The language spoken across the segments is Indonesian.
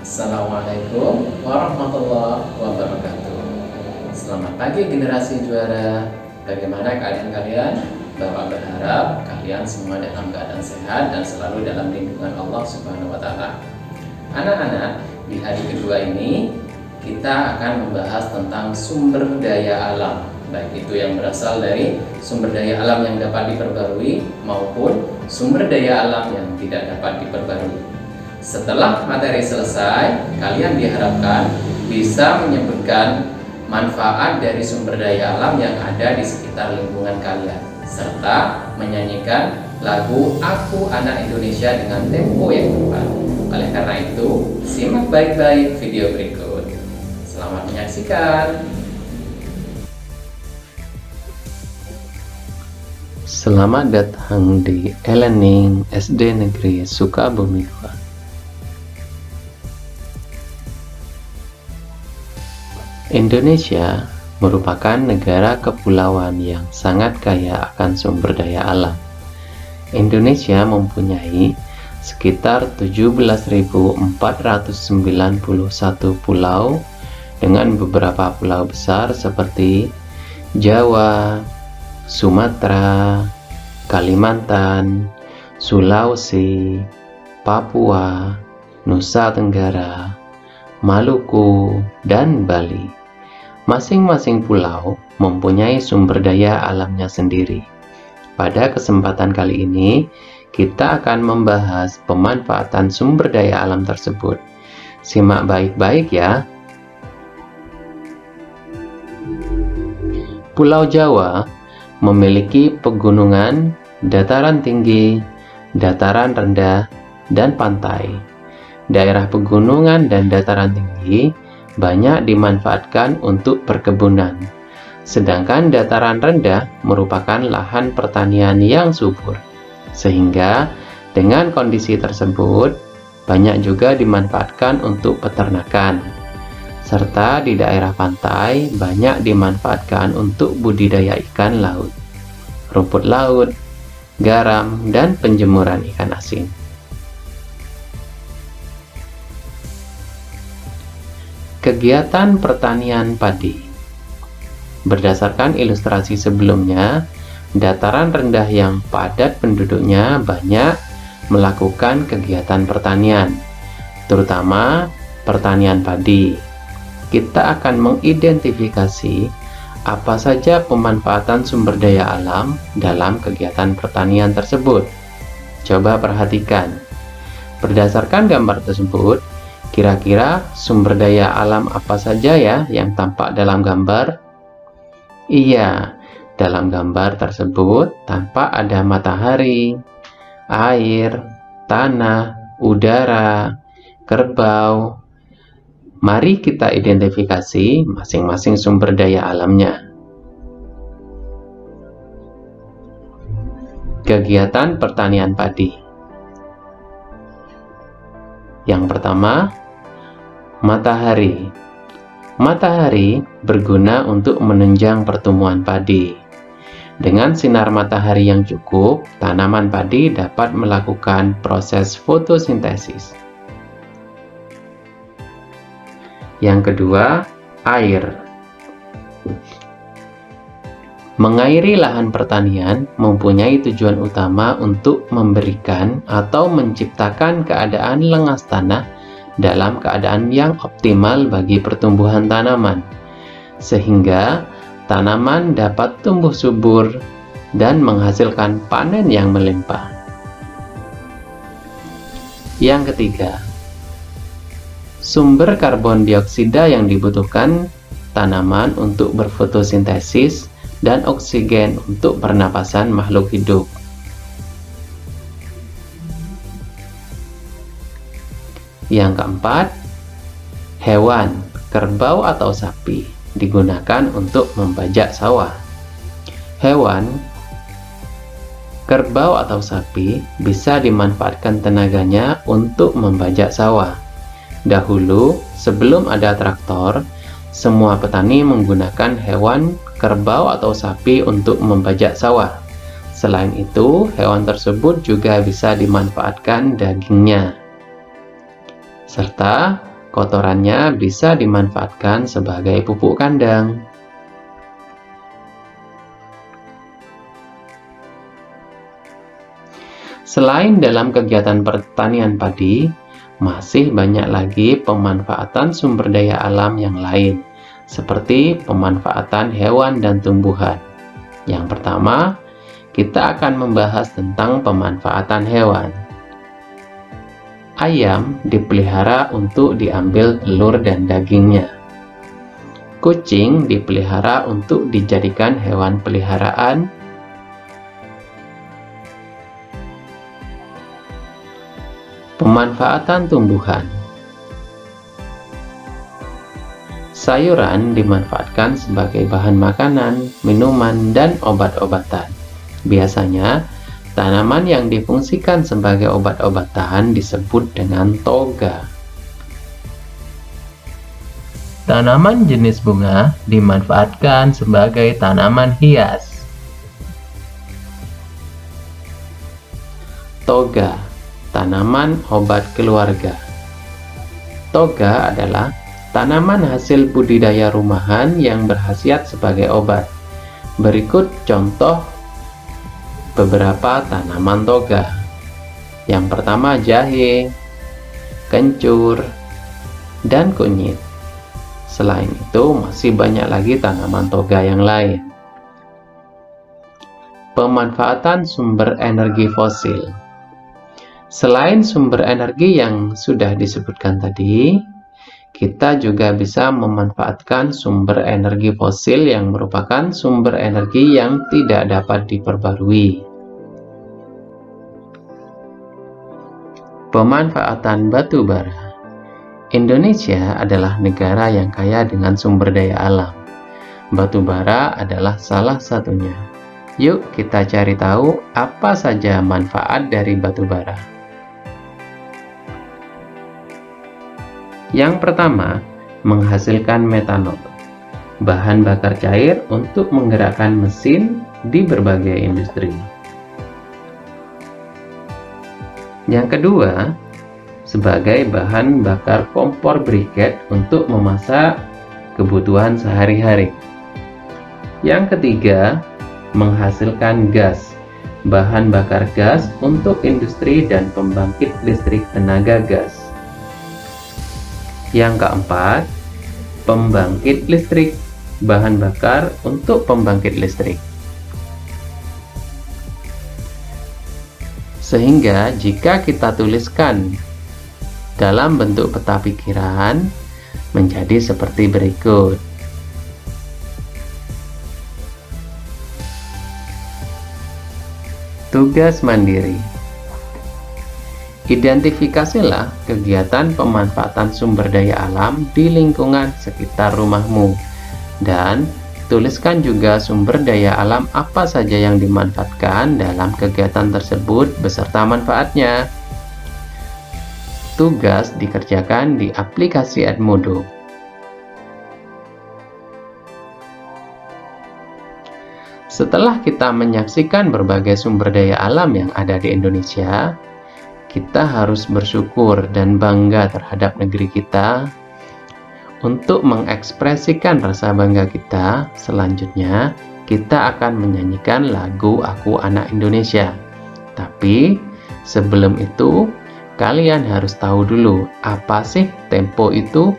Assalamualaikum warahmatullahi wabarakatuh. Selamat pagi generasi juara. Bagaimana keadaan kalian? Bapak berharap kalian semua dalam keadaan sehat dan selalu dalam lindungan Allah Subhanahu wa Ta'ala. Anak-anak, di hari kedua ini kita akan membahas tentang sumber daya alam, baik itu yang berasal dari sumber daya alam yang dapat diperbarui maupun sumber daya alam yang tidak dapat diperbarui. Setelah materi selesai, kalian diharapkan bisa menyebutkan manfaat dari sumber daya alam yang ada di sekitar lingkungan kalian, serta menyanyikan lagu Aku Anak Indonesia dengan tempo yang tepat. Oleh karena itu, simak baik-baik video berikut. Selamat menyaksikan. Selamat datang di e-learning SD Negeri Sukabumi 2. Indonesia merupakan negara kepulauan yang sangat kaya akan sumber daya alam. Indonesia mempunyai sekitar 17.491 pulau dengan beberapa pulau besar seperti Jawa, Sumatera, Kalimantan, Sulawesi, Papua, Nusa Tenggara, Maluku, dan Bali. Masing-masing pulau mempunyai sumber daya alamnya sendiri. Pada kesempatan kali ini, kita akan membahas pemanfaatan sumber daya alam tersebut. Simak baik-baik ya. Pulau Jawa memiliki pegunungan, dataran tinggi, dataran rendah, dan pantai. Daerah pegunungan dan dataran tinggi banyak dimanfaatkan untuk perkebunan, sedangkan dataran rendah merupakan lahan pertanian yang subur, sehingga dengan kondisi tersebut banyak juga dimanfaatkan untuk peternakan, serta di daerah pantai banyak dimanfaatkan untuk budidaya ikan laut, rumput laut, garam, dan penjemuran ikan asin. Kegiatan pertanian padi. Berdasarkan ilustrasi sebelumnya, dataran rendah yang padat penduduknya banyak melakukan kegiatan pertanian, terutama pertanian padi. Kita akan mengidentifikasi apa saja pemanfaatan sumber daya alam dalam kegiatan pertanian tersebut. Coba perhatikan. Berdasarkan gambar tersebut, kira-kira sumber daya alam apa saja ya yang tampak dalam gambar? Iya, dalam gambar tersebut tampak ada matahari, air, tanah, udara, kerbau. Mari kita identifikasi masing-masing sumber daya alamnya. Kegiatan pertanian padi. Yang pertama, matahari. Matahari berguna untuk menunjang pertumbuhan padi. Dengan sinar matahari yang cukup, tanaman padi dapat melakukan proses fotosintesis. Yang kedua, air. Mengairi lahan pertanian mempunyai tujuan utama untuk memberikan atau menciptakan keadaan lengas tanah dalam keadaan yang optimal bagi pertumbuhan tanaman, sehingga tanaman dapat tumbuh subur dan menghasilkan panen yang melimpah. Yang ketiga, sumber karbon dioksida yang dibutuhkan tanaman untuk berfotosintesis dan oksigen untuk pernapasan makhluk hidup. Yang keempat, hewan, kerbau atau sapi digunakan untuk membajak sawah. Hewan, kerbau atau sapi bisa dimanfaatkan tenaganya untuk membajak sawah. Dahulu, sebelum ada traktor, semua petani menggunakan hewan, kerbau atau sapi untuk membajak sawah. Selain itu, hewan tersebut juga bisa dimanfaatkan dagingnya. serta Kotorannya bisa dimanfaatkan sebagai pupuk kandang. Selain dalam kegiatan pertanian padi, masih banyak lagi pemanfaatan sumber daya alam yang lain, seperti pemanfaatan hewan dan tumbuhan. Yang pertama, kita akan membahas tentang pemanfaatan hewan. Ayam dipelihara untuk diambil telur dan dagingnya. Kucing dipelihara untuk dijadikan hewan peliharaan. Pemanfaatan tumbuhan. Sayuran dimanfaatkan sebagai bahan makanan, minuman, dan obat-obatan. Biasanya, tanaman yang difungsikan sebagai obat-obatan disebut dengan toga. Tanaman jenis bunga dimanfaatkan sebagai tanaman hias. Toga, tanaman obat keluarga. Toga adalah tanaman hasil budidaya rumahan yang berkhasiat sebagai obat. Berikut contoh beberapa tanaman toga. Yang pertama jahe, kencur, dan kunyit. Selain itu masih banyak lagi tanaman toga yang lain. Pemanfaatan sumber energi fosil. Selain sumber energi yang sudah disebutkan tadi, kita juga bisa memanfaatkan sumber energi fosil yang merupakan sumber energi yang tidak dapat diperbarui. Pemanfaatan batu bara. Indonesia adalah negara yang kaya dengan sumber daya alam. Batu bara adalah salah satunya. Yuk kita cari tahu apa saja manfaat dari batu bara. Yang pertama, menghasilkan metanol, bahan bakar cair untuk menggerakkan mesin di berbagai industri. Yang kedua, sebagai bahan bakar kompor briket untuk memasak kebutuhan sehari-hari. Yang ketiga, menghasilkan gas, bahan bakar gas untuk industri dan pembangkit listrik tenaga gas. Yang keempat, pembangkit listrik, bahan bakar untuk pembangkit listrik. Sehingga jika kita tuliskan dalam bentuk peta pikiran, menjadi seperti berikut. Tugas mandiri. Identifikasilah kegiatan pemanfaatan sumber daya alam di lingkungan sekitar rumahmu dan tuliskan juga sumber daya alam apa saja yang dimanfaatkan dalam kegiatan tersebut beserta manfaatnya. Tugas dikerjakan di aplikasi Edmodo. Setelah kita menyaksikan berbagai sumber daya alam yang ada di Indonesia, kita harus bersyukur dan bangga terhadap negeri kita. Untuk mengekspresikan rasa bangga kita, selanjutnya kita akan menyanyikan lagu Aku Anak Indonesia. Tapi sebelum itu, kalian harus tahu dulu apa sih tempo itu?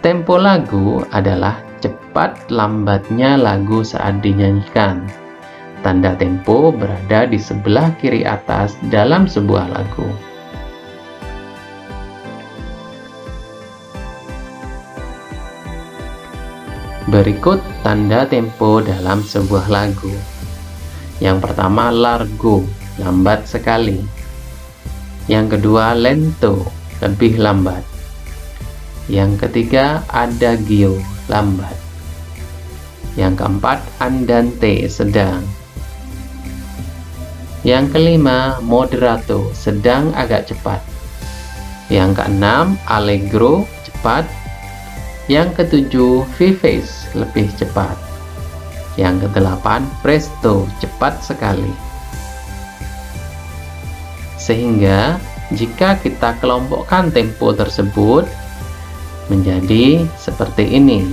Tempo lagu adalah cepat lambatnya lagu saat dinyanyikan. Tanda tempo berada di sebelah kiri atas dalam sebuah lagu. Berikut tanda tempo dalam sebuah lagu. Yang pertama largo, lambat sekali. Yang kedua lento, lebih lambat. Yang ketiga adagio, lambat. Yang keempat andante, sedang. Yang kelima moderato, sedang agak cepat. Yang keenam allegro, cepat. Yang ketujuh vivace, lebih cepat. Yang kedelapan presto, cepat sekali. Sehingga Jika kita kelompokkan tempo tersebut menjadi seperti ini: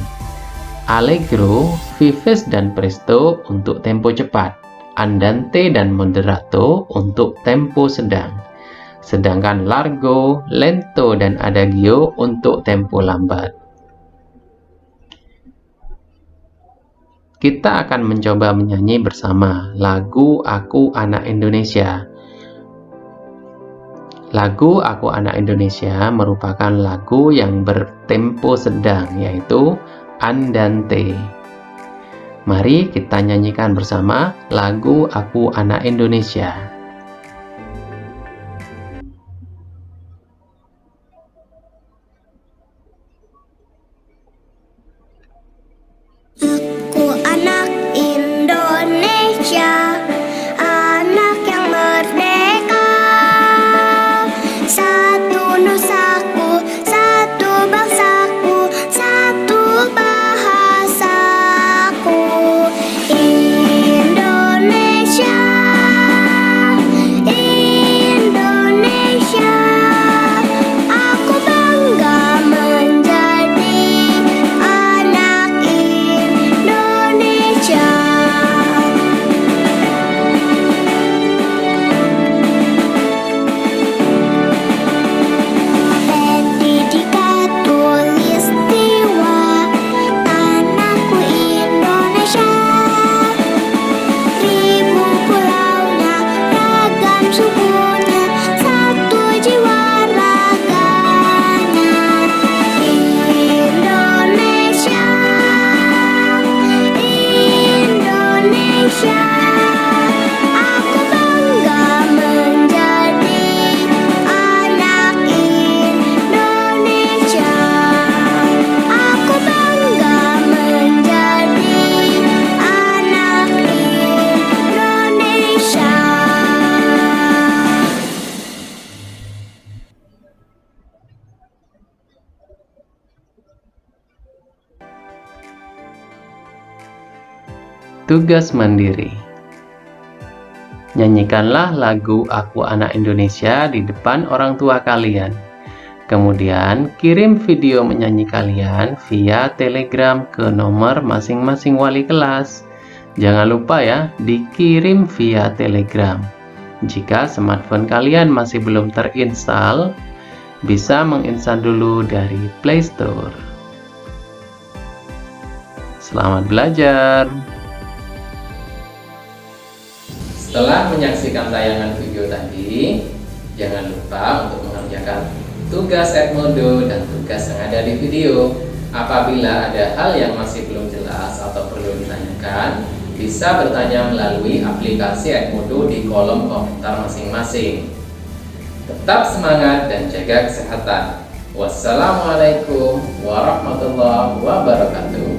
Allegro, vivace dan presto untuk tempo cepat, andante dan moderato untuk tempo sedang, sedangkan largo, lento dan adagio untuk tempo lambat. Kita akan mencoba menyanyi bersama lagu Aku Anak Indonesia. Lagu Aku Anak Indonesia merupakan lagu yang bertempo sedang, yaitu andante. Mari kita nyanyikan bersama lagu Aku Anak Indonesia. Aku anak Indonesia, anak yang merdeka. Satu nusaku, satu bangsaku, satu bahasaku. Indonesia, Indonesia, aku bangga menjadi anak Indonesia. Pendidikan tulistiwa, tanahku Indonesia. Ribu pulaunya, ragam sukunya, satu jiwa raganya. Indonesia, Indonesia, aku bangga menjadi anak Indonesia. Aku bangga menjadi anak Indonesia. Tugas mandiri. Nyanyikanlah lagu Aku Anak Indonesia di depan orang tua kalian. Kemudian kirim video menyanyi kalian via Telegram ke nomor masing-masing wali kelas. Jangan lupa ya, dikirim via Telegram. Jika smartphone kalian masih belum terinstall, bisa menginstal dulu dari Play Store. Selamat belajar! Setelah menyaksikan tayangan video tadi, jangan lupa untuk mengerjakan tugas Edmodo dan tugas yang ada di video. Apabila ada hal yang masih belum jelas atau perlu ditanyakan, bisa bertanya melalui aplikasi Edmodo di kolom komentar masing-masing. Tetap semangat dan jaga kesehatan. Wassalamualaikum warahmatullahi wabarakatuh.